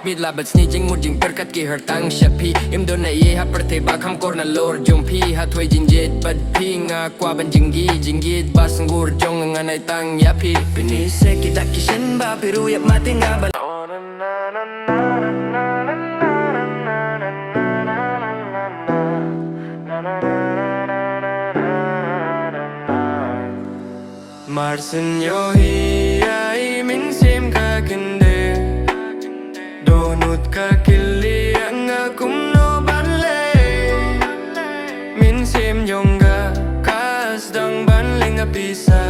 Midla bat snitching mujing perkat ki hartang shapi imdo na ye ha perte ba kham kor Nalor jongphi ha thoi jinjet bad pinga kwa ban jingid bas ngur jong nganai tang yapi pini se ki dakishen ba piru yap mati ngabal Marsin yo hi ai min sim ka kende donut ka kili ang kum no banle min sim yonga kas dang ban lenga bisa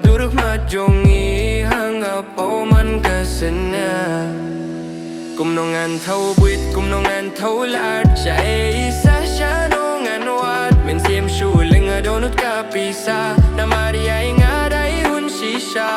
duruk ma jongi hang po man ka sena kum nongan thau buit kum nongan thau lat cha isa sha nongan wat min sim shu lenga donut ka bisa na maria inga dai hun shisha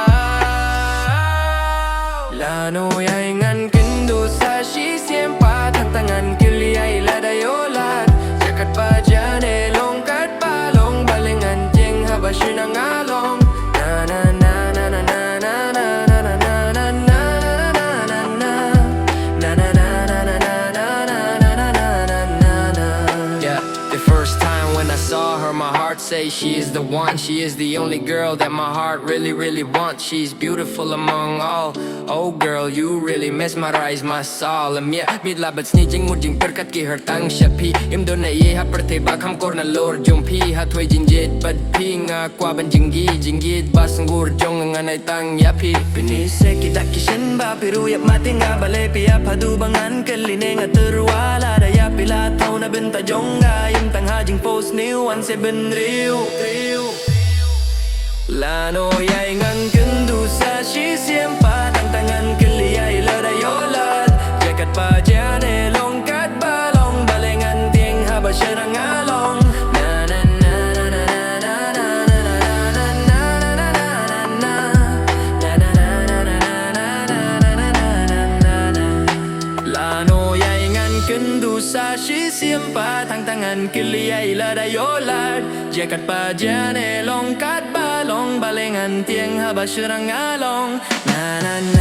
Lano yai ngan kindu sa shi siem pa thang tangan kili ai la da yolat jakat pa jane long kat pa long balengan jeng ha ba shi na ngalong na na na na na na na na na na na my heart say she is the one. She is the only girl that my heart really wants. She's beautiful among all. Oh girl, you really mesmerize my soul. Midla bat snitching mujing perkat ki hartang shapi imdo na ye ha perte ba kham kor Nalor jongphi ha thoi jinjet bad pinga kwa ban jingid bas ngur jong nganai tang yapi pini se ki dakishen ba piru yap mati ngabale pia phadu bangan kaline ngaturwala da yapila thau na benta jonga im tang ha jing post new one se ben riu Lano yai ngang kendu sa shi siem pa tang tangan kili ai la da yolat jakat pa jane long kat ba long balengan tieng ha ba sherang along na na na na na na na Lano yai ngan kendu sa shi siem pa tang tangan kili ai la da yolat jakat pa jane long kat ba long balengan tieng ha ba sherang along na na na